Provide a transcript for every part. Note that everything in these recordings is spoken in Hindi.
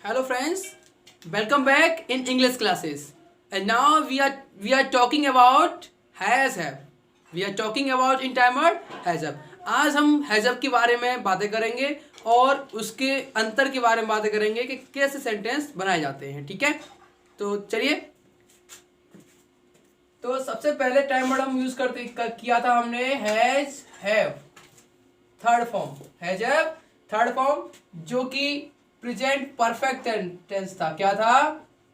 Hello friends, welcome back in English classes. And now we are talking about has have. We are talking about in timer has have. आज हम has have के बारे में बातें करेंगे और उसके अंतर के बारे में बातें करेंगे कि कैसे सेंटेंस बनाए जाते हैं. ठीक है, तो चलिए. तो सबसे पहले टाइमर हम यूज किया था हमने has have third form. Has have third form जो कि प्रेजेंट परफेक्ट टेंस था. क्या था?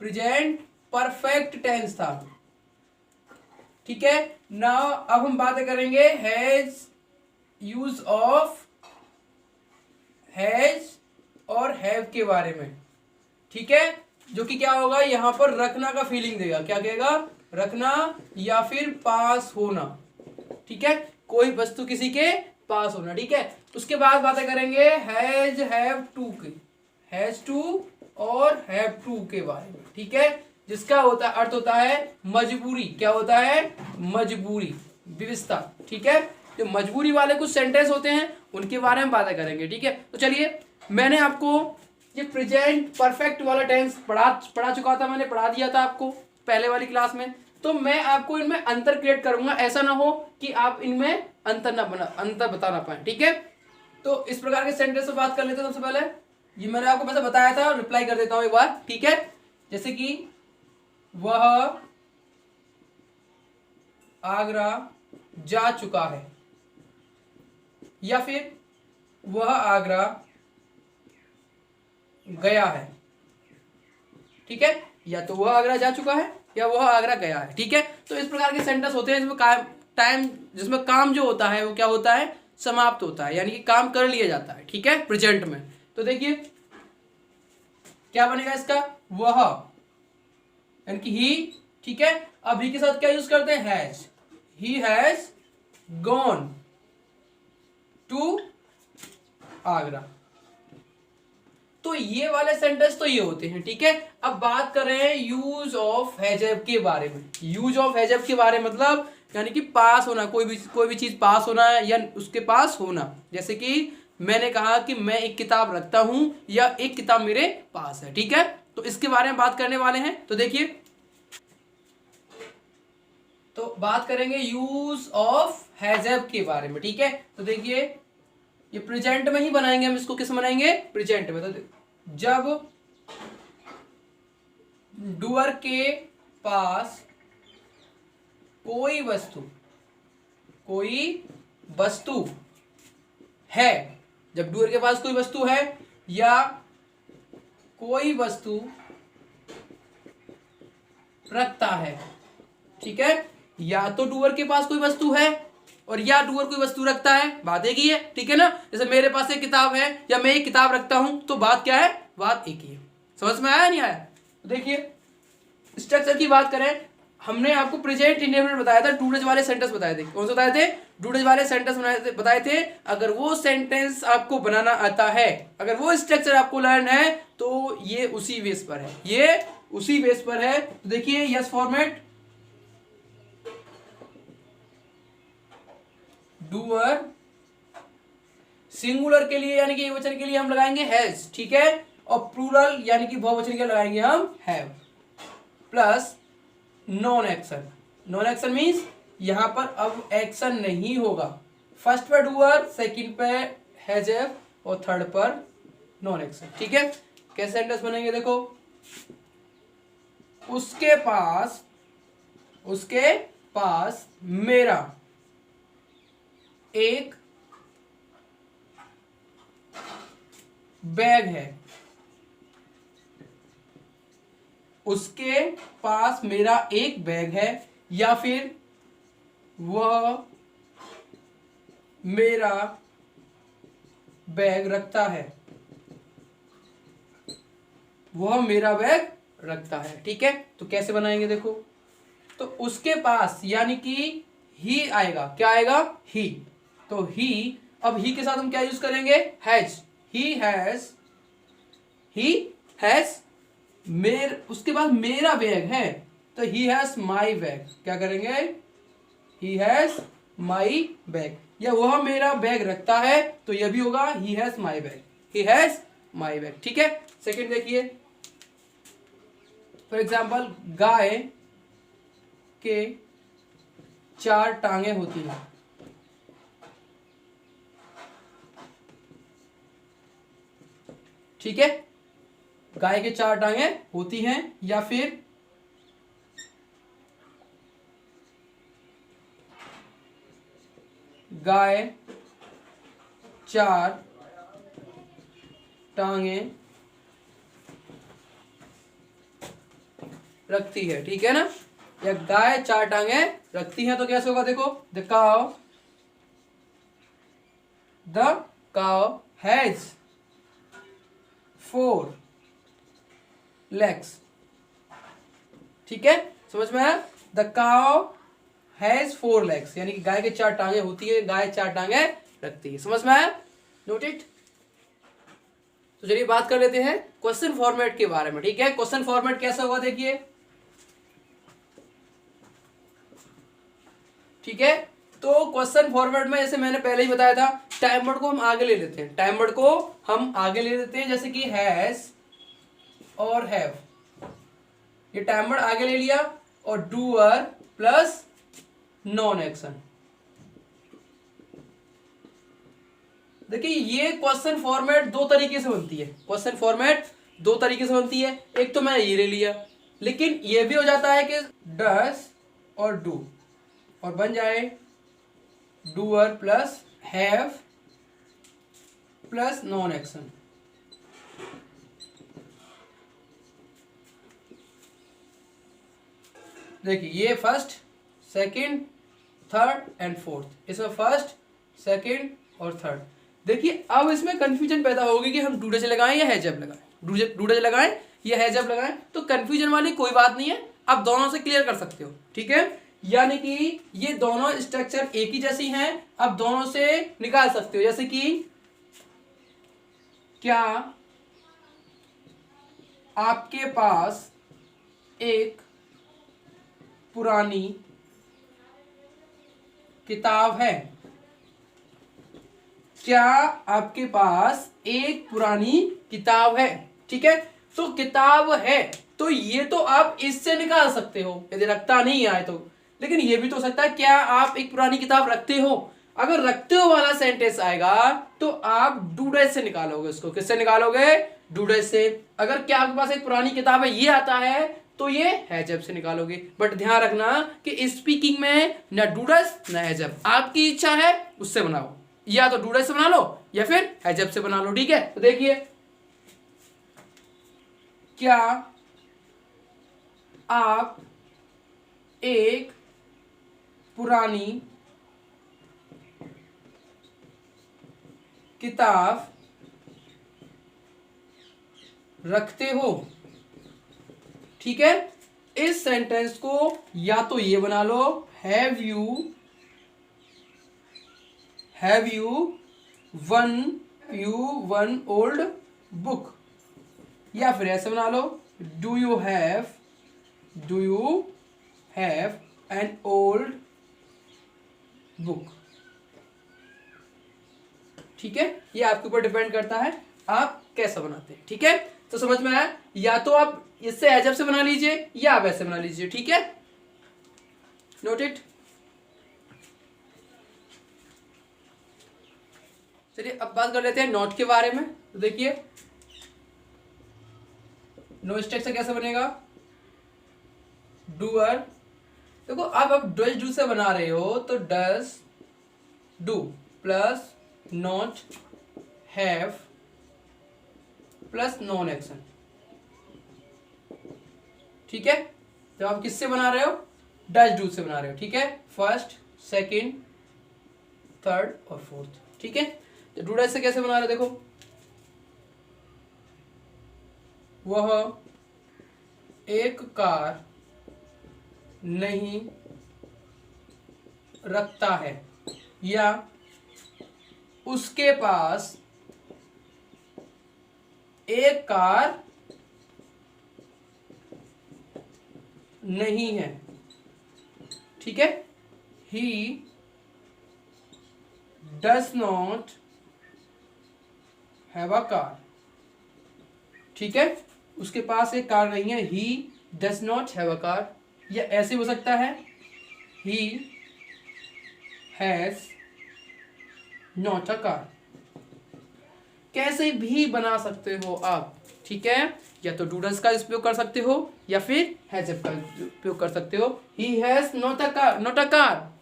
प्रेजेंट परफेक्ट टेंस था. ठीक है. नाउ अब हम बातें करेंगे हैज यूज ऑफ हैज और हैव के बारे में. ठीक है, जो कि क्या होगा यहां पर रखना का फीलिंग देगा. क्या कहेगा? रखना या फिर पास होना. ठीक है, कोई वस्तु किसी के पास होना. ठीक है, उसके बाद बातें करेंगे हैज हैव टू की. हैज टू और हैव टू के बारे में. ठीक है, जिसका अर्थ होता है मजबूरी. क्या होता है? मजबूरी, व्यवस्था. ठीक है, जो मजबूरी वाले कुछ सेंटेंस होते हैं उनके बारे में बातें करेंगे. ठीक है, तो चलिए, मैंने आपको ये प्रेजेंट परफेक्ट वाला टेंस पढ़ा चुका था. मैंने पढ़ा दिया था आपको पहले वाली क्लास में. तो मैं आपको इनमें अंतर क्रिएट करूंगा. ऐसा ना हो कि आप इनमें अंतर बता ना पाए. ठीक है, तो इस प्रकार के सेंटेंस पर बात कर लेते हैं. सबसे पहले ये मैंने आपको वैसे बताया था, रिप्लाई कर देता हूं एक बार. ठीक है, जैसे कि वह आगरा जा चुका है, या फिर वह आगरा गया है. ठीक है, या तो वह आगरा जा चुका है या वह आगरा गया है. ठीक है, तो इस प्रकार के सेंटेंस होते हैं जिसमें काम जो होता है वो क्या होता है? समाप्त होता है, यानी कि काम कर लिया जाता है. ठीक है, प्रेजेंट में. तो देखिए क्या बनेगा इसका? वह, यानी कि ही. ठीक है, अब ही के साथ क्या यूज करते हैं? Has. He has gone to Agra. तो ये वाले सेंटेंस तो ये होते हैं. ठीक है, अब बात कर रहे हैं यूज ऑफ हैज हैव के बारे में. यूज ऑफ हैज हैव के बारे में मतलब यानी कि पास होना, कोई भी चीज पास होना या उसके पास होना. जैसे कि मैंने कहा कि मैं एक किताब रखता हूं या एक किताब मेरे पास है. ठीक है, तो इसके बारे में बात करने वाले हैं. तो देखिए, तो बात करेंगे यूज ऑफ हैज हैव के बारे में. ठीक है, तो देखिए ये प्रेजेंट में ही बनाएंगे हम इसको. किस बनाएंगे? प्रेजेंट में. तो जब डूअर के पास कोई वस्तु है, जब डूअर के पास कोई वस्तु है या कोई वस्तु रखता है. ठीक है, या तो डूअर के पास कोई वस्तु है और या डूअर कोई वस्तु रखता है. बात एक ही है. ठीक है ना, जैसे मेरे पास एक किताब है या मैं एक किताब रखता हूं, तो बात क्या है? बात एक ही है. समझ में आया नहीं आया? तो देखिए स्ट्रक्चर की बात करें, हमने आपको प्रेजेंट इंडेफिनिट बताया था, डू डज वाले सेंटेंस बताए थे. कौन से बताए थे? डू डज वाले सेंटेंस बताए थे. अगर वो सेंटेंस आपको बनाना आता है, अगर वो स्ट्रक्चर आपको लर्न है, तो ये उसी बेस पर है. ये उसी बेस पर है. तो देखिए यस फॉर्मेट, डूअर सिंगुलर के लिए यानी कि एकवचन के लिए हम लगाएंगे हैज. ठीक है, और प्लूरल यानी कि बहुवचन के लिए लगाएंगे हम have. Plus non action. Non action means यहां पर अब एक्शन नहीं होगा. फर्स्ट पर डूअर, सेकंड पे हैज हैव और थर्ड पर नॉन एक्शन. ठीक है, कैसे सेंटेंस बनेंगे? देखो, उसके पास मेरा एक बैग है. उसके पास मेरा एक बैग है, या फिर वह मेरा बैग रखता है. वह मेरा बैग रखता है. ठीक है, तो कैसे बनाएंगे? देखो, तो उसके पास यानी कि ही आएगा. क्या आएगा? ही. तो ही, अब ही के साथ हम क्या यूज करेंगे? हैज. ही हैज उसके बाद मेरा बैग है, तो ही हैज माई बैग. क्या करेंगे? He has my bag. या वह मेरा बैग रखता है, तो यह भी होगा he has my bag. He has my bag. ठीक है, सेकंड देखिए, फॉर एग्जाम्पल गाय के 4 टांगे होती हैं। ठीक है, गाय के 4 टांगे होती हैं, या फिर गाय 4 टांगे रखती है। ठीक है ना, या गाय 4 टांगे रखती है, तो कैसे होगा देखो, द काउ हैज 4 legs। ठीक है, समझ में आया, द काउ हैज 4 legs, यानी कि गाय के 4 टांगे होती है, गाय 4 टांगे रखती है। समझ में आया, नोट इट। तो चलिए बात कर लेते हैं क्वेश्चन फॉर्मेट के बारे में। ठीक है, क्वेश्चन फॉर्मेट कैसा होगा देखिए। ठीक है, तो क्वेश्चन फॉर्मेट में जैसे मैंने पहले ही बताया था, टाइम वर्ड को हम आगे ले लेते हैं, टाइम वर्ड को हम आगे ले लेते हैं, जैसे कि हैज और हैव, ये टाइम वर्ड आगे ले लिया, और डूअर प्लस नॉन एक्शन। देखिए ये क्वेश्चन फॉर्मेट 2 तरीके से बनती है, क्वेश्चन फॉर्मेट 2 तरीके से बनती है। एक तो मैं ये ले लिया, लेकिन ये भी हो जाता है कि डस और डू, और बन जाए doer plus have plus non action. देखिए ये first, second, third and fourth, इसमें फर्स्ट, सेकंड और थर्ड। देखिए अब इसमें कंफ्यूजन पैदा होगी कि हम डूडज लगाएं या हैजब लगाएं, डूडज लगाएं या हैजब लगाएं, तो कंफ्यूजन वाली कोई बात नहीं है, आप दोनों से क्लियर कर सकते हो। ठीक है, यानी कि ये दोनों स्ट्रक्चर एक ही जैसी हैं, आप दोनों से निकाल सकते हो। जैसे कि क्या आपके पास एक पुरानी किताब है, क्या आपके पास एक पुरानी किताब है। ठीक है, तो किताब है, तो ये तो आप इससे निकाल सकते हो यदि रखता नहीं आए तो, लेकिन ये भी तो हो सकता है क्या आप एक पुरानी किताब रखते हो। अगर रखते हो वाला सेंटेंस आएगा तो आप डूडज से निकालोगे उसको। किससे निकालोगे, डूडज से। अगर क्या आपके पास एक पुरानी किताब है ये आता है तो ये हैजब से निकालोगे। बट ध्यान रखना कि स्पीकिंग में ना डूडज ना हैजब, आपकी इच्छा है उससे बनाओ, या तो डूडज से बना लो या फिर हैजब से बना लो। ठीक है, तो देखिए क्या आप एक पुरानी किताब रखते हो। ठीक है, इस सेंटेंस को या तो ये बना लो, have you one old book, या फिर ऐसे बना लो, do you have an old book. ठीक है, ये आपके ऊपर डिपेंड करता है आप कैसा बनाते हैं। ठीक है, तो समझ में आया, या तो आप इससे हैजब से बना लीजिए या आप ऐसे बना लीजिए। ठीक है, नोट इट। चलिए अब बात कर लेते हैं नॉट के बारे में। तो देखिए नो स्ट्रक्चर कैसे बनेगा, डूअर, देखो अब आप डज डू से बना रहे हो तो does do plus not have plus non action. ठीक है, जब आप किससे बना रहे हो, डज डू से बना रहे हो। ठीक है, फर्स्ट, सेकंड, थर्ड और फोर्थ। ठीक है, तो डू डज से कैसे बना रहे हो, देखो वह एक कार नहीं रखता है, या उसके पास एक कार नहीं है। ठीक है, ही does not have a car. ठीक है, उसके पास एक कार नहीं है, ही does not have a car, या ऐसे हो सकता है he has not a car, कैसे भी बना सकते हो आप, ठीक है, या तो डूडल्स का उपयोग कर सकते हो या फिर हैज का उपयोग कर सकते हो। He has not a car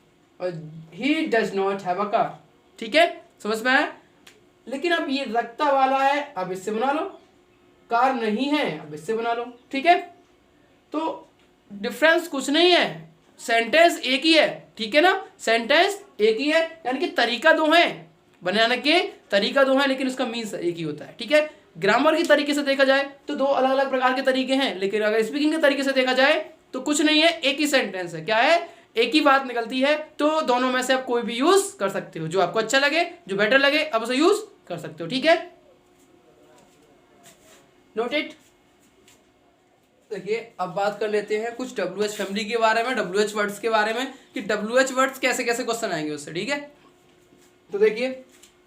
और he does not have a car, ठीक है, समझ में आया। लेकिन अब ये रखता वाला है, अब इससे बना लो, कार नहीं है, अब इससे बना लो, ठीक है। तो डिफरेंस कुछ नहीं है, सेंटेंस एक ही है, ठीक है ना, सेंटेंस एक ही है, यानी कि तरीका दो है, बनाने के तरीका दो है, लेकिन उसका मीन्स एक ही होता है, ठीक है। ग्रामर के तरीके से देखा जाए तो दो अलग अलग प्रकार के तरीके हैं, लेकिन अगर स्पीकिंग के तरीके से देखा जाए तो कुछ नहीं है, एक ही सेंटेंस है, क्या है, एक ही बात निकलती है। तो दोनों में से आप कोई भी यूज कर सकते हो, जो आपको अच्छा लगे, जो बेटर लगे, आप उसे यूज कर सकते हो, ठीक है। Note it. देखिए अब बात कर लेते हैं कुछ WH फैमिली के बारे में, WH वर्ड्स के बारे में, कि WH वर्ड्स कैसे कैसे क्वेश्चन आएंगे उससे, ठीक है। तो देखिए,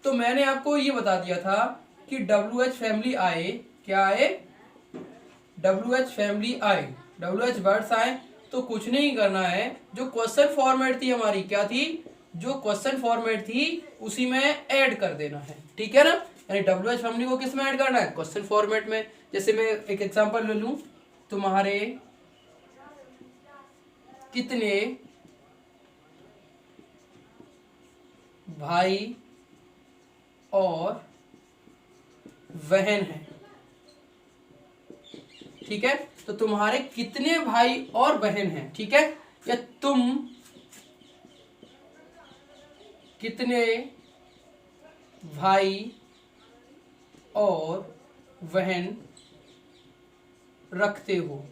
तो मैंने आपको ये बता दिया था कि WH फैमिली आए, क्या आए, WH फैमिली आए, WH वर्ड्स आए, तो कुछ नहीं करना है, जो क्वेश्चन फॉर्मेट थी हमारी, क्या थी, जो क्वेश्चन फॉर्मेट थी उसी में ऐड कर देना है, ठीक है ना। यानी WH फैमिली को किस में ऐड करना है, क्वेश्चन फॉर्मेट में। जैसे मैं एक एग्जांपल ले लूं, तुम्हारे कितने भाई और बहन हैं, ठीक है, तो तुम्हारे कितने भाई और बहन हैं, ठीक है, या तुम कितने भाई और बहन रखते हो,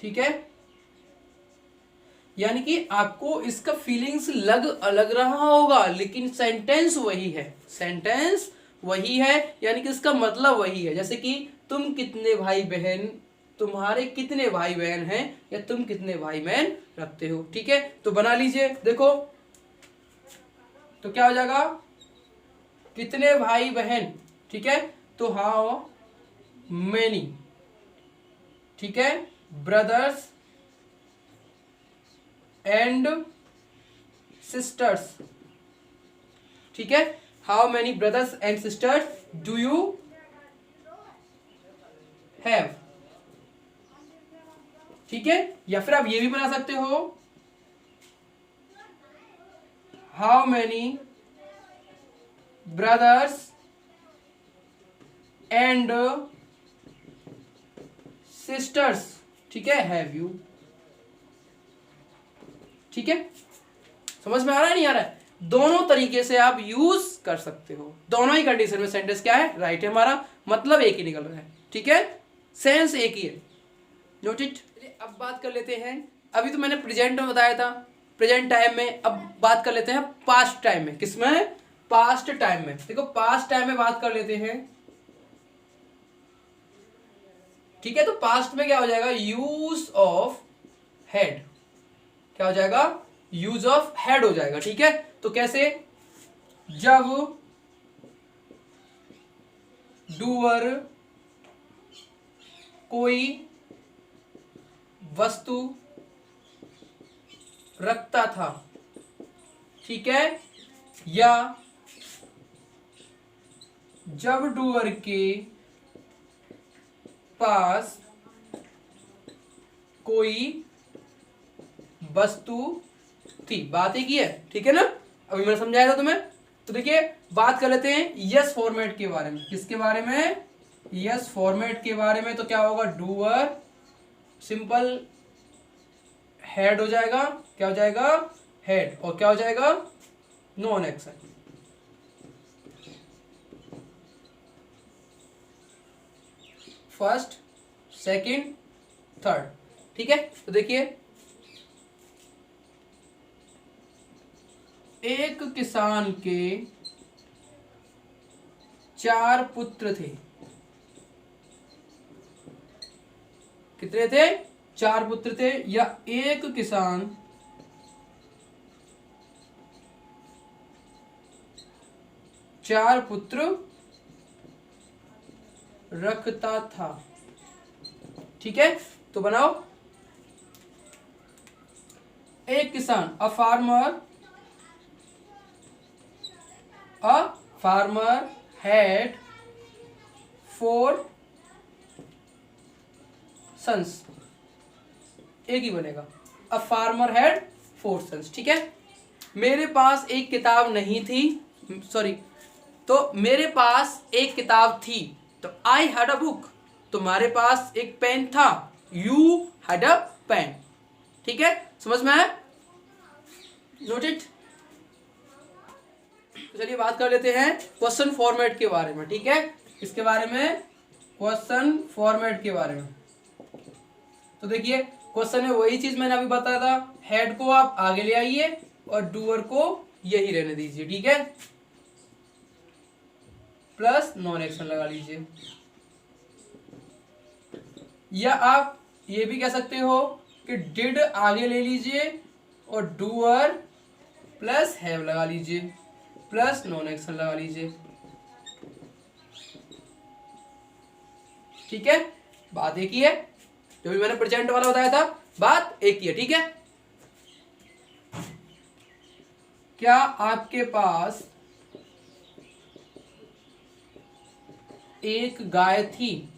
ठीक है। यानी कि आपको इसका फीलिंग्स लग अलग रहा होगा, लेकिन सेंटेंस वही है, सेंटेंस वही है, यानी कि इसका मतलब वही है। जैसे कि तुम कितने भाई बहन, तुम्हारे कितने भाई बहन हैं, या तुम कितने भाई बहन रखते हो, ठीक है। तो बना लीजिए, देखो तो क्या हो जाएगा, कितने भाई बहन, ठीक है, तो हाउ मेनी, ठीक है, ब्रदर्स एंड सिस्टर्स, ठीक है, how many brothers and sisters do you have, ठीक है। या फिर आप ये भी बना सकते हो, how many brothers and sisters, ठीक है, हैव यू, ठीक है। समझ में आ रहा है, नहीं आ रहा है, दोनों तरीके से आप यूज कर सकते हो, दोनों ही कंडीशन में सेंटेंस क्या है, राइट है हमारा, मतलब एक ही निकल रहा है, ठीक है, सेंस एक ही है, नोट इट। अब बात कर लेते हैं, अभी तो मैंने प्रेजेंट में बताया था, प्रेजेंट टाइम में, अब बात कर लेते हैं पास्ट टाइम में, किसमें, पास्ट टाइम में। देखो पास्ट टाइम में बात कर लेते हैं, ठीक है, तो पास्ट में क्या हो जाएगा, यूज ऑफ हैड, क्या हो जाएगा, यूज ऑफ हैड हो जाएगा, ठीक है। तो कैसे, जब डूअर कोई वस्तु रखता था, ठीक है, या जब डूअर के पास कोई वस्तु थी, बात एक ही है, ठीक है ना, अभी मैंने समझाया था तुम्हें। तो देखिए बात कर लेते हैं यस फॉर्मेट के बारे में, किसके बारे में, यस फॉर्मेट के बारे में। तो क्या होगा, डूअर सिंपल हेड हो जाएगा, क्या हो जाएगा, हेड, और क्या हो जाएगा, non action, first second third, ठीक है। तो देखिए एक किसान के 4 पुत्र थे, कितने थे, 4 पुत्र थे, या एक किसान 4 पुत्र रखता था। ठीक है, तो बनाओ। एक किसान, अ फार्मर हैड 4 सन्स। एक ही बनेगा, अ फार्मर हैड 4 सन्स। ठीक है, मेरे पास एक किताब नहीं थी, सॉरी, तो मेरे पास एक किताब थी, तो आई हैड अ बुक। तुम्हारे पास एक पेन था, यू हैड अ पेन। ठीक है, समझ में आया? Note it. चलिए बात कर लेते हैं क्वेश्चन फॉर्मेट के बारे में। ठीक है, इसके बारे में, क्वेश्चन फॉर्मेट के बारे में। तो देखिए, क्वेश्चन में वही चीज मैंने अभी बताया था, हेड को आप आगे ले आइए और डूअर को यही रहने दीजिए। ठीक है, प्लस नॉन एक्शन लगा लीजिए, या आप ये भी कह सकते हो कि डिड आगे ले लीजिए और डूअर प्लस हैव लगा लीजिए, प्लस नॉन एक्शन लगा लीजिए। ठीक है, बात एक ही है, जो भी मैंने प्रेजेंट वाला बताया था, बात एक ही है। ठीक है, क्या आपके पास एक गाय थी?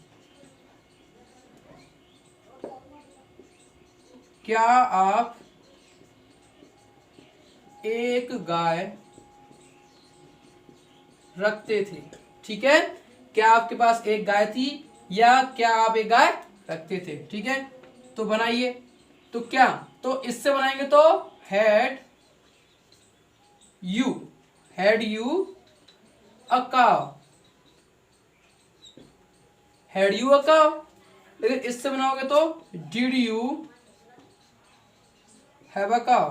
क्या आप एक गाय रखते थे? ठीक है, क्या आपके पास एक गाय थी या क्या आप एक गाय रखते थे? ठीक है, तो बनाइए। तो क्या, तो इससे बनाएंगे तो had you a cow, had you a cow. लेकिन इससे बनाओगे तो did you have a cow,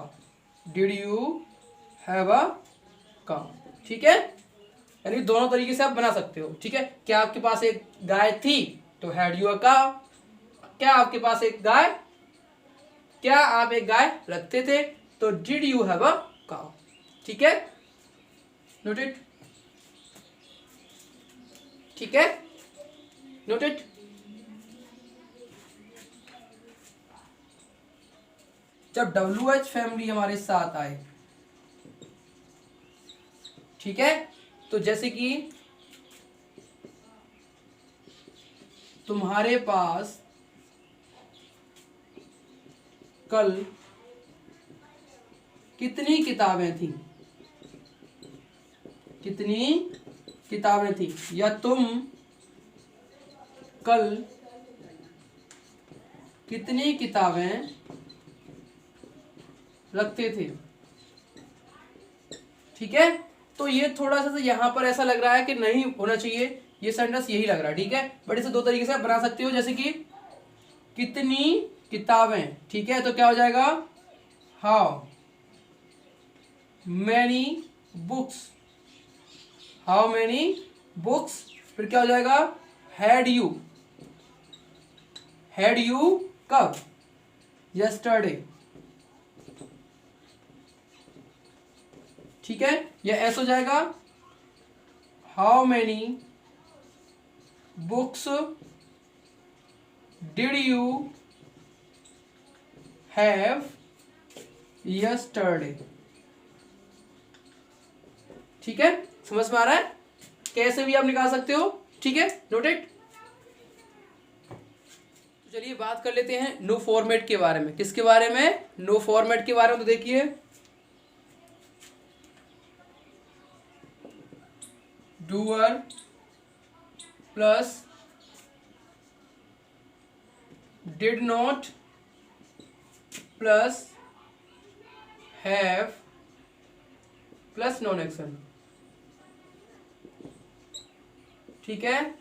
did you have a cow. ठीक है, यानी दोनों तरीके से आप बना सकते हो। ठीक है, क्या आपके पास एक गाय थी तो हैड यू अ काउ, क्या आपके पास एक गाय, क्या आप एक गाय रखते थे तो did you have a cow. ठीक है, नोटेड। ठीक है, नोटेड। जब WH फैमिली हमारे साथ आए, ठीक है, तो जैसे कि तुम्हारे पास कल कितनी किताबें थी, कितनी किताबें थी, या तुम कल कितनी किताबें रखते थे। ठीक है, तो ये थोड़ा सा यहां पर ऐसा लग रहा है कि नहीं होना चाहिए, ये सेंटेंस यही लग रहा है। ठीक है, बट इसे दो तरीके से आप बना सकते हो, जैसे कि कितनी किताबें। ठीक है, तो क्या हो जाएगा, how many books, how many books. फिर क्या हो जाएगा, हैड यू कब, यस्टरडे। ठीक है, यह ऐसा हो जाएगा, how many books did you have yesterday. ठीक है, समझ में आ रहा है, कैसे भी आप निकाल सकते हो। ठीक है, नोटेड। तो चलिए बात कर लेते हैं नो फॉर्मेट के बारे में। किसके बारे में, नो फॉर्मेट के बारे में। तो देखिए, doer plus did not plus have plus non action. ठीक है,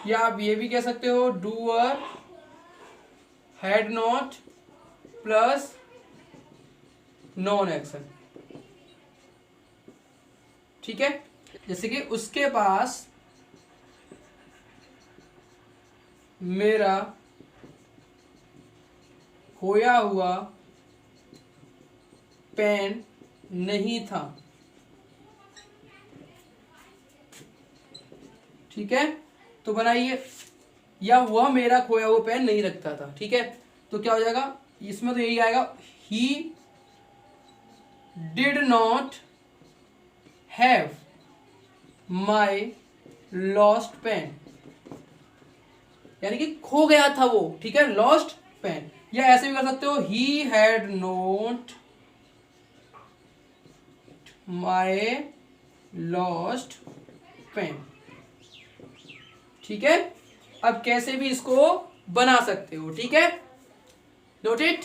या आप ये भी कह सकते हो, doer had not plus non action. ठीक है, जैसे कि उसके पास मेरा खोया हुआ पेन नहीं था। ठीक है, तो बनाइए, या वह मेरा खोया हुआ पेन नहीं रखता था, ठीक है। तो क्या हो जाएगा इसमें, तो यही आएगा, he did not have my lost pen, यानी कि खो गया था वो, ठीक है, लॉस्ट पेन। या ऐसे भी कर सकते हो, he had not my lost pen, ठीक है। अब कैसे भी इसको बना सकते हो, ठीक है, नोट इट।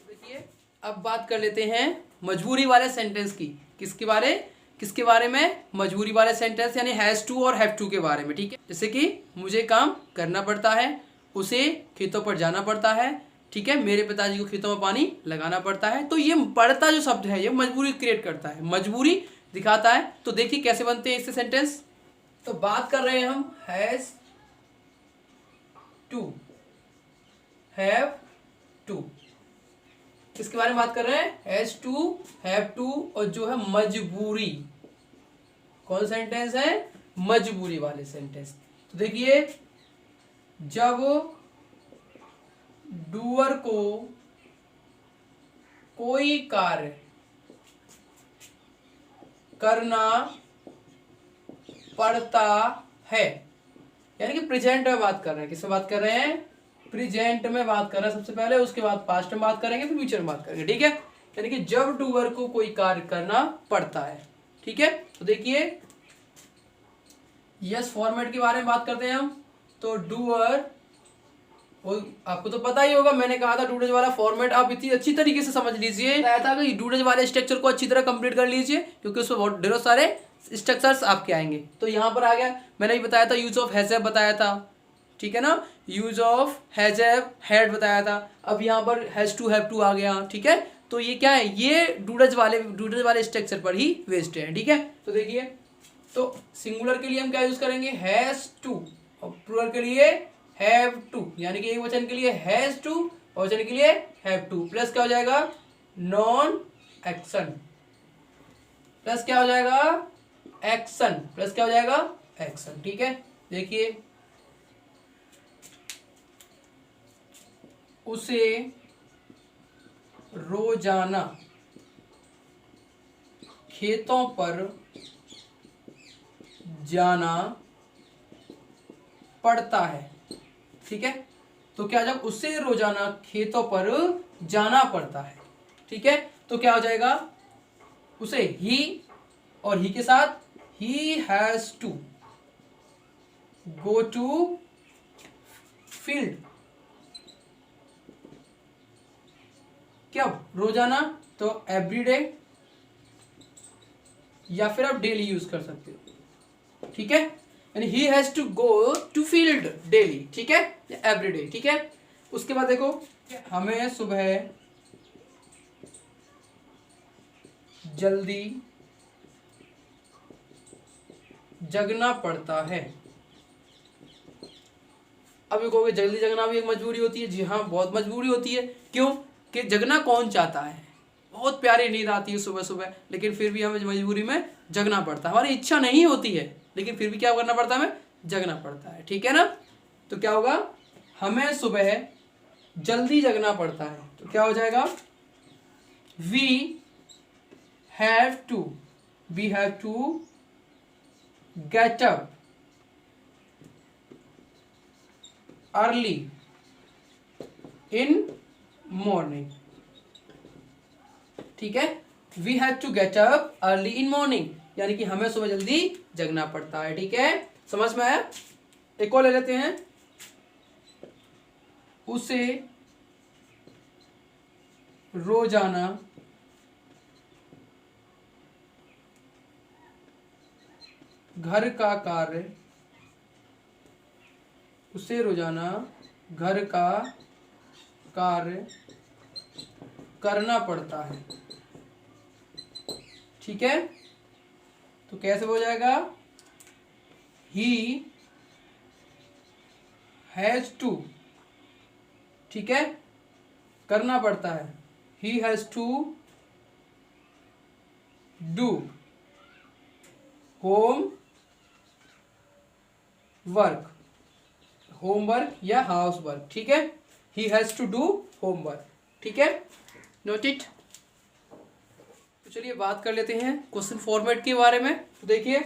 देखिए अब बात कर लेते हैं मजबूरी वाले सेंटेंस की। किसके बारे में? मजबूरी वाले सेंटेंस यानी हैज टू और हैव टू के बारे में, ठीक है। जैसे कि मुझे काम करना पड़ता है, उसे खेतों पर जाना पड़ता है, ठीक है, मेरे पिताजी को खेतों में पानी लगाना पड़ता है। तो ये पड़ता जो शब्द है ये मजबूरी क्रिएट करता है, मजबूरी दिखाता है। तो देखिए कैसे बनते हैं इससे सेंटेंस। तो बात कर रहे हैं हम हैज टू, हैव टू, किसके बारे में बात कर रहे हैं? हैज टू, हैव टू, और जो है मजबूरी। कौन सेंटेंस है? मजबूरी वाले सेंटेंस। तो देखिए जब डूअर को कोई कार्य करना पड़ता है, यानी कि प्रेजेंट में बात कर रहे हैं। किसमें बात कर रहे हैं? प्रेजेंट में बात कर रहे हैं सबसे पहले, उसके बाद पास्ट में बात करेंगे, फिर फ्यूचर में बात करेंगे, ठीक है। यानी कि जब डूअर को कोई कार्य करना पड़ता है, ठीक है। तो देखिए यस फॉर्मेट के बारे में बात करते हैं हम। तो डूअर, आपको तो पता ही होगा, मैंने कहा था डूडज वाला फॉर्मेट आप इतनी अच्छी तरीके से समझ लीजिए, बताया था कि डूडज वाले स्ट्रक्चर को अच्छी तरह कंप्लीट कर लीजिए, क्योंकि उसमें बहुत ढेरों सारे स्ट्रक्चर्स आपके आएंगे। तो यहाँ पर आ गया, मैंने भी बताया था, यूज ऑफ हैज हैव बताया था, ठीक है ना, use of has have had बताया था। अब यहाँ पर हैज टू हैव टू आ गया, ठीक है। तो ये क्या है? ये डूडज वाले स्ट्रक्चर पर ही बेस्ड है, ठीक है। तो देखिए, तो सिंगुलर के लिए हम क्या यूज करेंगे? हैज टू, और प्लूरल के लिए हैव टू, यानी कि एक वचन के लिए हैज टू और वचन के लिए हैव टू, प्लस क्या हो जाएगा? नॉन एक्शन, प्लस क्या हो जाएगा? एक्शन, प्लस क्या हो जाएगा? एक्शन, ठीक है। देखिए उसे रोजाना खेतों पर जाना पड़ता है, ठीक है। तो क्या, जब उसे रोजाना खेतों पर जाना पड़ता है, ठीक है, तो क्या हो जाएगा? उसे ही, और ही के साथ he has to go to field. क्या रोजाना? तो एवरीडे, या फिर आप डेली यूज कर सकते हो, ठीक है। यानी he has to go to field daily, ठीक है, एवरीडे, ठीक है। उसके बाद देखो, हमें सुबह जल्दी जगना पड़ता है। अब ये कहोगे जल्दी जगना भी एक मजबूरी होती है। जी हाँ, बहुत मजबूरी होती है। क्यों? कि जगना कौन चाहता है? बहुत प्यारी नींद आती है सुबह सुबह, लेकिन फिर भी हमें मजबूरी में जगना पड़ता है। हमारी इच्छा नहीं होती है, लेकिन फिर भी क्या करना पड़ता है? हमें जगना पड़ता है, ठीक है ना। तो क्या होगा? हमें सुबह जल्दी जगना पड़ता है, तो क्या हो जाएगा? We have to get up early in morning, ठीक है। We have to get up early in morning, यानी कि हमें सुबह जल्दी जगना पड़ता है, ठीक है। समझ में आया? एक और ले लेते हैं, उसे रोजाना घर का कार्य, उसे रोजाना घर का कार्य करना पड़ता है, ठीक है। तो कैसे हो जाएगा? ही हैज टू, ठीक है, करना पड़ता है। He has to do home work, homework या हाउस वर्क, ठीक है। He has to do homework, ठीक है, नोट इट। तो चलिए बात कर लेते हैं क्वेश्चन फॉर्मेट के बारे में। तो देखिए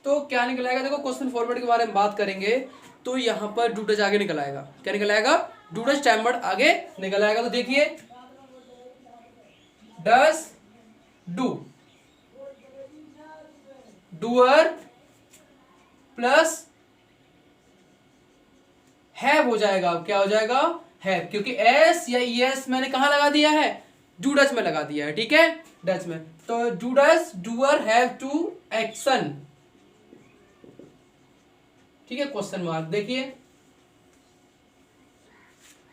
तो क्या निकल आएगा, देखो क्वेश्चन फॉर्मेट के बारे में बात करेंगे तो यहां पर डू डज आगे निकल आएगा। क्या निकल आएगा, डू डज स्टैंडर्ड आगे निकल आएगा। तो देखिए does do, doer plus have हो जाएगा। अब क्या हो जाएगा, हैव, क्योंकि एस या एस मैंने कहां लगा दिया है, डू डज में लगा दिया है, ठीक है, डज में। तो do does, doer have to action, ठीक है, क्वेश्चन मार्क। देखिए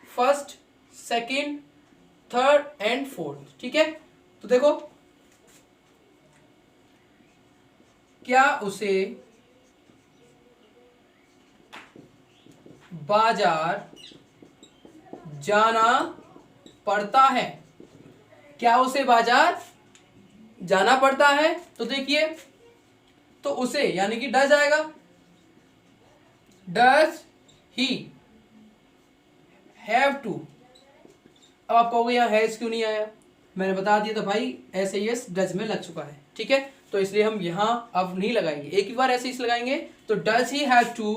first, second, third and fourth, ठीक है। तो देखो क्या उसे बाजार जाना पड़ता है, क्या उसे बाजार जाना पड़ता है। तो देखिए तो उसे यानी कि डज आएगा, डज ही हैव टू। अब आप कहोगे यहाँ हैज क्यों नहीं आया, मैंने बता दिया था भाई ऐसे ही डज में लग चुका है, ठीक है, तो इसलिए हम यहां अब नहीं लगाएंगे, एक ही बार ऐसे ही लगाएंगे। तो does he have to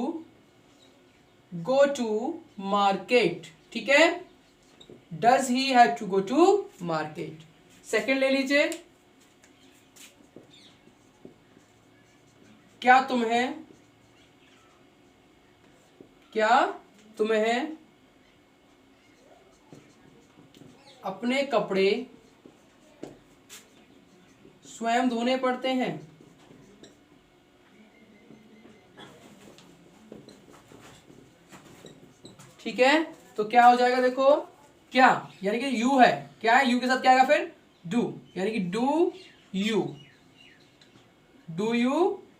go to market, ठीक है, does he have to go to market. Second ले लीजिए, क्या तुम्हें अपने कपड़े स्वयं धोने पड़ते हैं, ठीक है। तो क्या हो जाएगा, देखो क्या यानी कि यू है, क्या है, यू के साथ क्या आएगा फिर डू, यानी कि डू यू,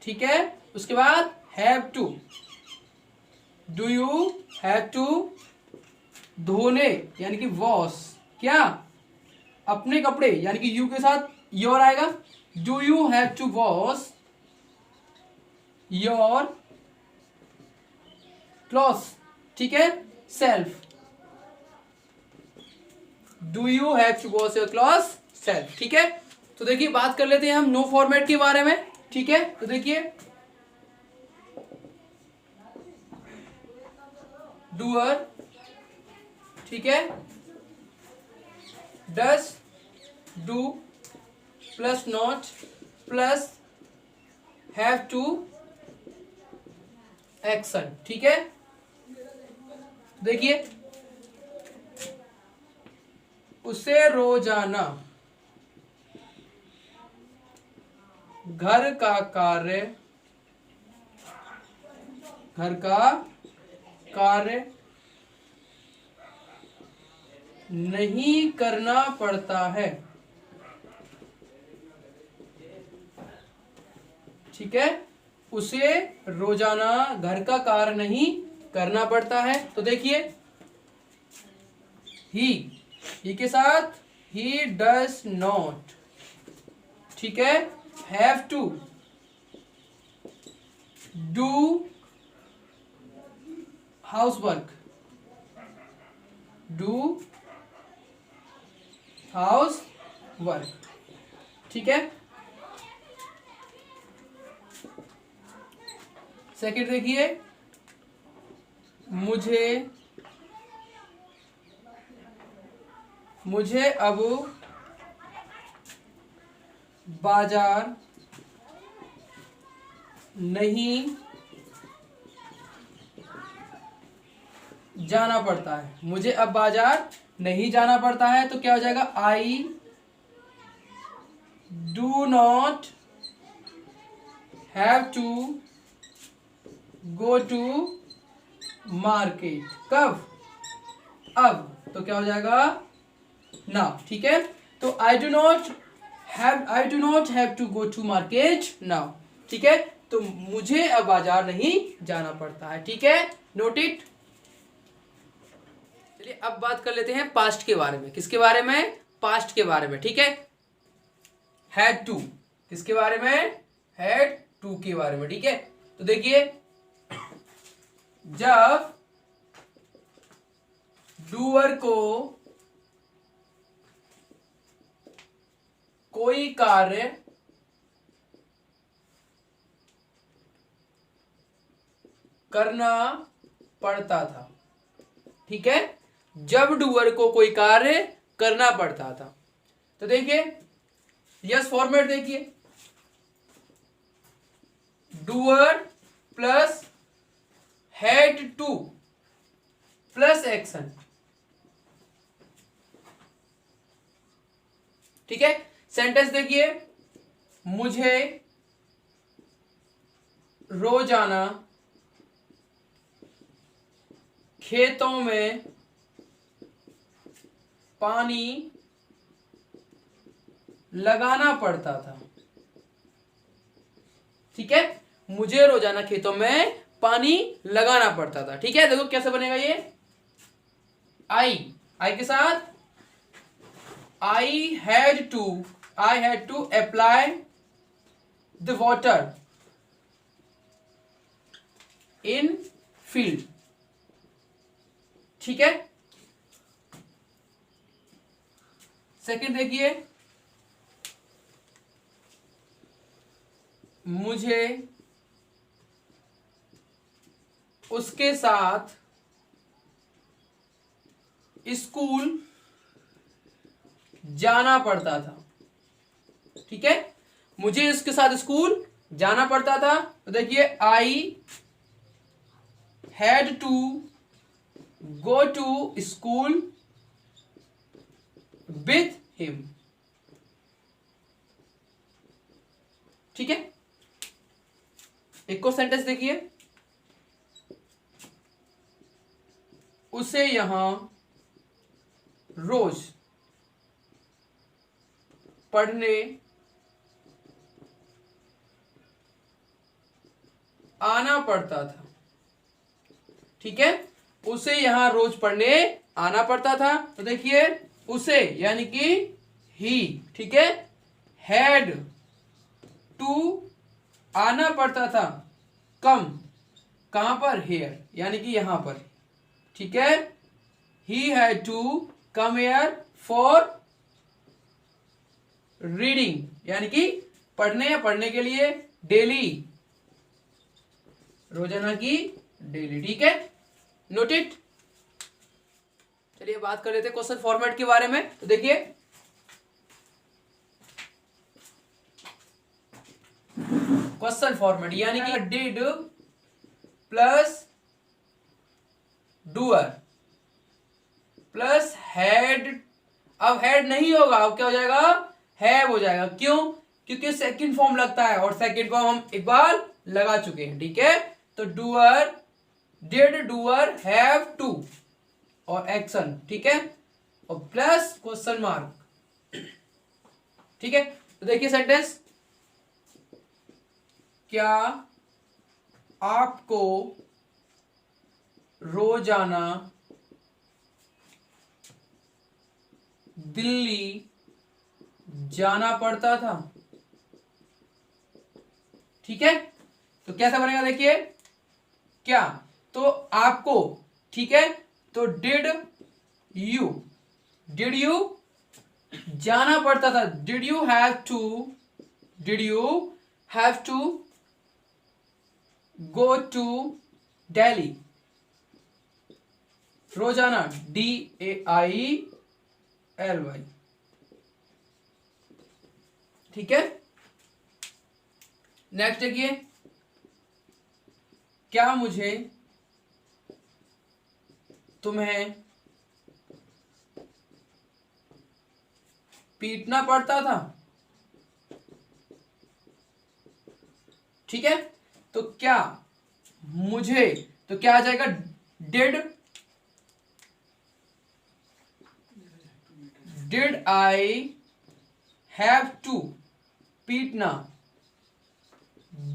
ठीक है। उसके बाद have to, do you have to धोने यानी कि वॉश, क्या अपने कपड़े, यानी कि यू के साथ योर आएगा, do you have to wash your clothes, ठीक है, self, do you have to wash your clothes self, ठीक है। तो देखिए बात कर लेते हैं हम नो फॉर्मेट के बारे में, ठीक है। तो देखिए डूअर, ठीक है, does do plus not plus have to action, ठीक है। देखिए उसे रोजाना घर का कार्य नहीं करना पड़ता है, ठीक है, उसे रोजाना घर का कार्य नहीं करना पड़ता है। तो देखिए ही के साथ ही डज नॉट, ठीक है, have to do house work, ठीक है। सेकंड देखिए मुझे अब बाजार नहीं जाना पड़ता है, मुझे अब बाजार नहीं जाना पड़ता है। तो क्या हो जाएगा, I do not have to go to market, कब, अब, तो क्या हो जाएगा नाउ, ठीक है। तो I do not have to go to market now, ठीक है। तो मुझे अब बाजार नहीं जाना पड़ता है, ठीक है, नोट इट। चलिए अब बात कर लेते हैं पास्ट के बारे में, किसके बारे में, पास्ट के बारे में, ठीक है। हैड टू, किसके बारे में, हैड टू के बारे में। ठीक है, तो देखिए जब डूअर को कोई कार्य करना पड़ता था, ठीक है, जब डूअर को कोई कार्य करना पड़ता था, तो देखिए यस फॉर्मेट देखिए, doer plus had two plus action, ठीक है। सेंटेंस देखिए, मुझे रोजाना खेतों में पानी लगाना पड़ता था, ठीक है, मुझे रोजाना खेतों में पानी लगाना पड़ता था। ठीक है, देखो कैसे बनेगा ये, आई के साथ I had to apply the water in field, ठीक है। सेकंड देखिए, मुझे उसके साथ स्कूल जाना पड़ता था, ठीक है, मुझे उसके साथ स्कूल जाना पड़ता था। तो देखिए I had to go to school with him, ठीक है। एक और सेंटेंस देखिए, उसे यहां रोज पढ़ने आना पड़ता था, ठीक है, उसे यहां रोज पढ़ने आना पड़ता था। तो देखिए उसे यानी कि ही, ठीक है, हैड टू आना पड़ता था, कम कहां पर, हेयर यानी कि यहां पर, ठीक है, he had to come here for reading यानी कि पढ़ने या पढ़ने के लिए, डेली रोजाना की डेली, ठीक है, नोटेड। चलिए बात कर लेते हैं क्वेश्चन फॉर्मेट के बारे में। तो देखिए क्वेश्चन फॉर्मेट यानी कि did plus doer plus had, अब हैड नहीं होगा, अब क्या हो जाएगा, हैव हो जाएगा। क्यों, क्योंकि सेकंड फॉर्म लगता है और सेकंड फॉर्म हम एक बार लगा चुके हैं, ठीक है। तो doer, did doer have to और एक्शन, ठीक है, और प्लस क्वेश्चन मार्क, ठीक है। तो देखिए सेंटेंस, क्या आपको रोजाना दिल्ली जाना पड़ता था, ठीक है। तो कैसा बनेगा देखिए, क्या, तो आपको, ठीक है, तो डिड यू जाना पड़ता था, did you have to go to Delhi, रोजाना DAILY, ठीक है। नेक्स्ट देखिए, क्या मुझे तुम्हें पीटना पड़ता था, ठीक है। तो क्या मुझे, तो क्या आ जाएगा, डिड आई हैव टू पीटना,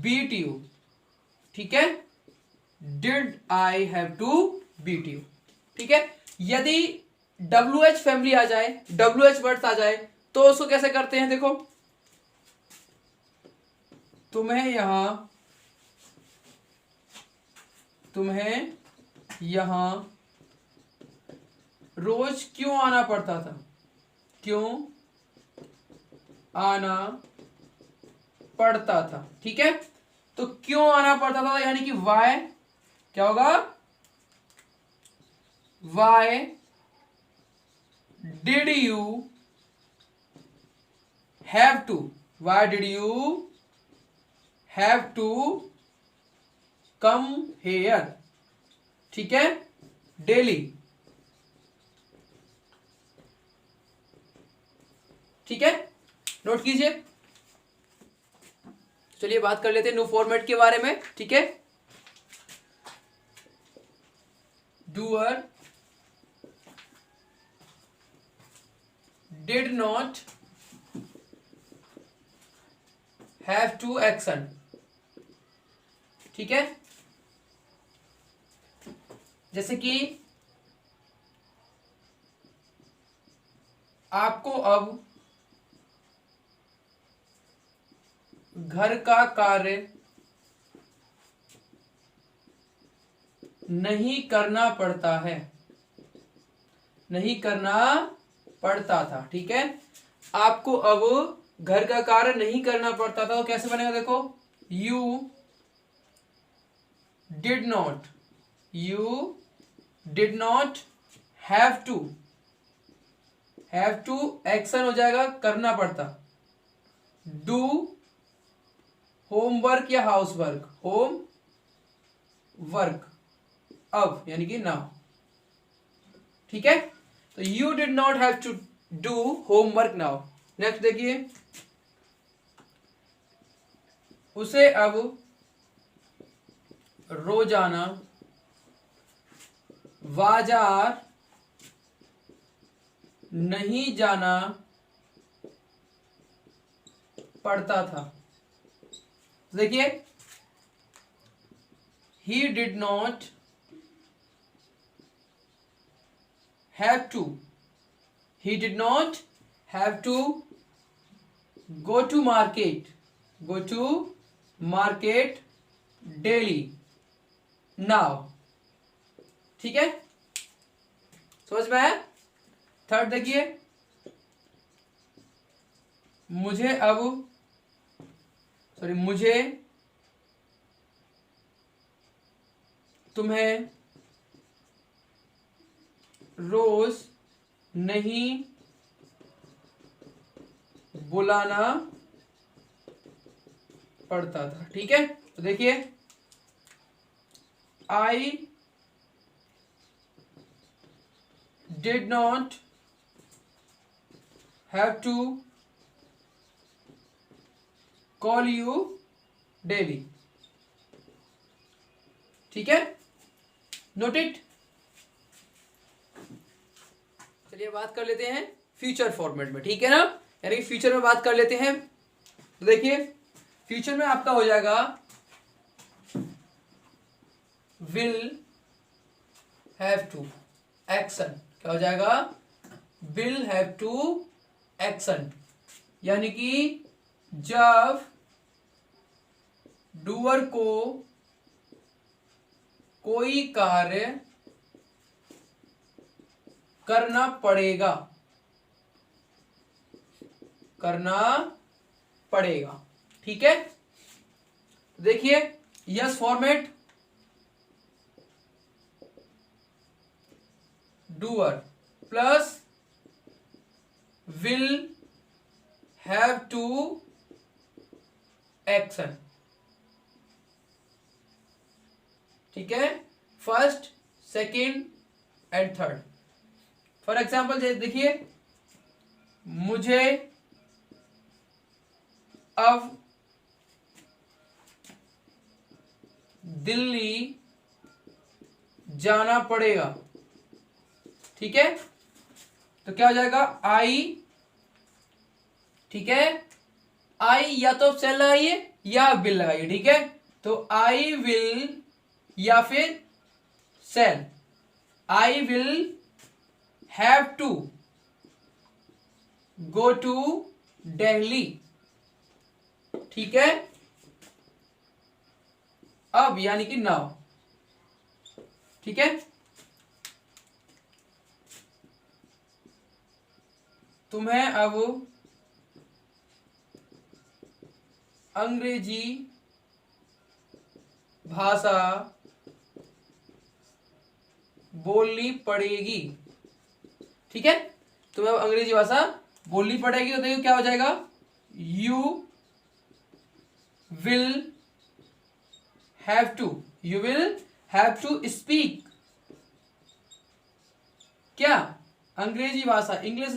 बीट यू, ठीक है, did I have to beat you, ठीक है। यदि WH फैमिली आ जाए, WH वर्ड्स आ जाए, तो उसको कैसे करते हैं, देखो तुम्हें यहां रोज क्यों आना पड़ता था? क्यों आना पड़ता था? ठीक है, तो क्यों आना पड़ता था यानी कि वाई, क्या होगा? Why did you have to, why did you have to come here? ठीक है, डेली। ठीक है, नोट कीजिए। चलिए बात कर लेते हैं न्यू फॉर्मेट के बारे में। ठीक है, doer did not have to action. ठीक है, जैसे कि आपको अब घर का कार्य नहीं करना पड़ता है, नहीं करना पड़ता था। ठीक है, आपको अब घर का कार्य नहीं करना पड़ता था, तो कैसे बनेगा? देखो, you did not have to action हो जाएगा, करना पड़ता। डू होमवर्क या हाउस वर्क? होम वर्क अब यानी कि नाउ। ठीक है, तो you did not have to do homework now. Next देखिए, उसे अब रोजाना बाजार नहीं जाना पड़ता था। देखिए, he did not have to go to market daily now। ठीक है, समझ में आया? थर्ड देखिए, मुझे तुम्हें रोज नहीं बुलाना पड़ता था। ठीक है, तो देखिए, I did not have to call you daily. ठीक है, नोट इट। चलिए बात कर लेते हैं फ्यूचर फॉर्मेट में। ठीक है ना, यानी कि फ्यूचर में बात कर लेते हैं। तो देखिए, फ्यूचर में आपका हो जाएगा विल हैव टू एक्शन। क्या हो जाएगा? विल हैव टू एक्शन, यानी कि जब डूअर को कोई कार्य करना पड़ेगा। ठीक है, देखिए, yes format, doer plus will have to action. ठीक है, first, second and third. For example देखिए, मुझे अब दिल्ली जाना पड़ेगा। ठीक है, तो क्या हो जाएगा? आई। ठीक है, आई या तो सेल लगाइए या विल लगाइए। ठीक है, तो आई विल या फिर shall. I will have to go to Delhi. ठीक है, अब यानी कि नाउ, ठीक है। तुम्हें अब अंग्रेजी भाषा बोलनी पड़ेगी, ठीक है। तुम्हें अब अंग्रेजी भाषा बोलनी पड़ेगी, तो देखो क्या हो जाएगा, you will have to speak क्या, अंग्रेजी भाषा, इंग्लिश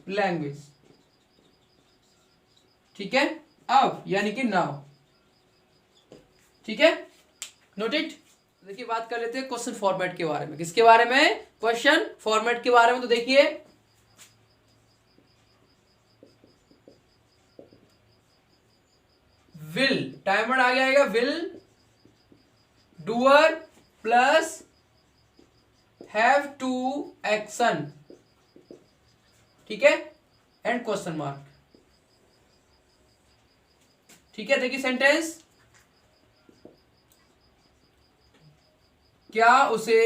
लैंग्वेज, ठीक है। अब यानी कि नाउ, ठीक है, नोट इट। देखिए बात कर लेते हैं क्वेश्चन फॉर्मेट के बारे में। किसके बारे में, क्वेश्चन फॉर्मेट के बारे में। तो देखिए विल, टाइमर आगे आएगा, will doer plus have to action, ठीक है, एंड क्वेश्चन मार्क, ठीक है। देखिए सेंटेंस, क्या उसे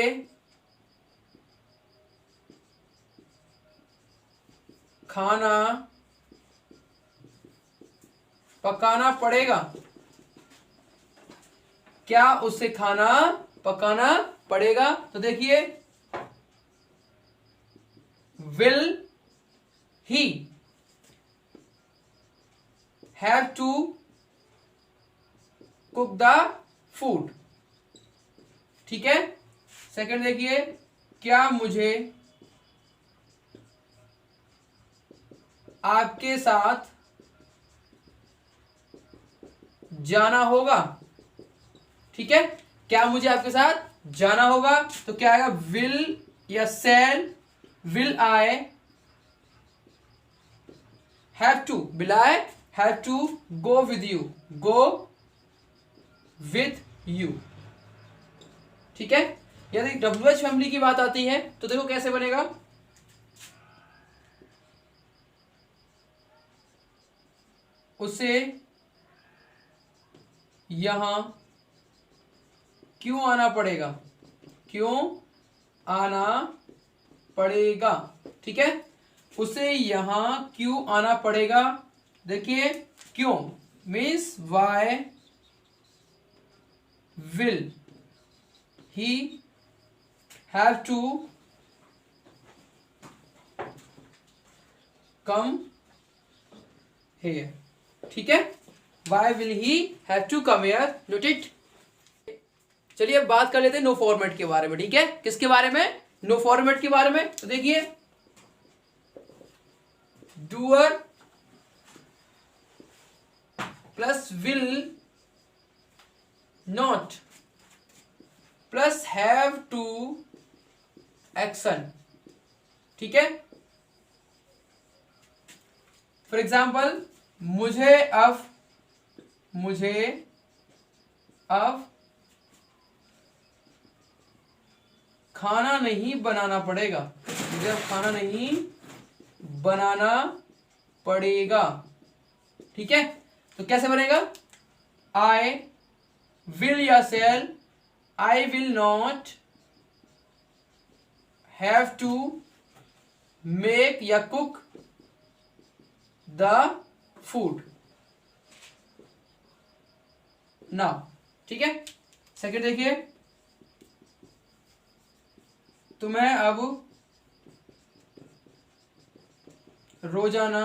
खाना पकाना पड़ेगा, क्या उसे खाना पकाना पड़ेगा। तो देखिए will he have to cook the food, ठीक है। सेकंड देखिए, क्या मुझे आपके साथ जाना होगा, ठीक है, क्या मुझे आपके साथ जाना होगा। तो क्या आएगा, विल या shall, will I have to go with you, ठीक है। यदि WH फैमिली की बात आती है तो देखो कैसे बनेगा, उसे यहां क्यों आना पड़ेगा, ठीक है। उसे यहां क्यों आना पड़ेगा। देखिए क्यों means why will he have to come here, ठीक है। Why will he have to come here, note it. चलिए अब बात कर लेते हैं नो फॉर्मेट के बारे में, ठीक है। किसके बारे में, नो फॉर्मेट के बारे में। तो देखिए doer plus will not plus have to action, ठीक है। फॉर एग्जाम्पल, मुझे अब खाना नहीं बनाना पड़ेगा, मुझे अब खाना नहीं बनाना पड़ेगा, ठीक है। तो कैसे बनेगा, आई विल या sell, I will not have to make या कुक द फूड नाउ, ठीक है। सेकंड देखिए, तुम्हें अब रोजाना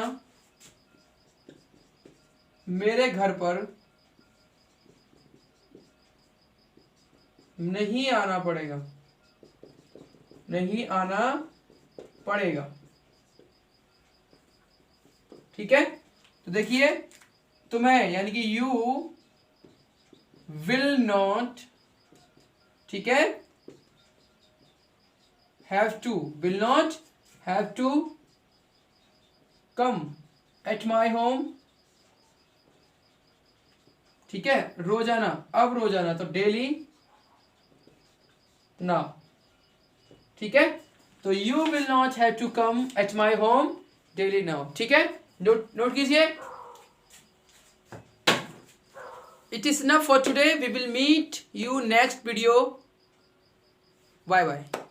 मेरे घर पर नहीं आना पड़ेगा, ठीक है। तो देखिए तुम्हें यानी कि यू विल नॉट, ठीक है, will not have to come at my home, ठीक है। रोजाना, अब रोजाना तो डेली नाउ, ठीक है। तो you will not have to come at my home daily now, ठीक है। नोट कीजिए। it is enough for today. We will meet you next video. Bye bye.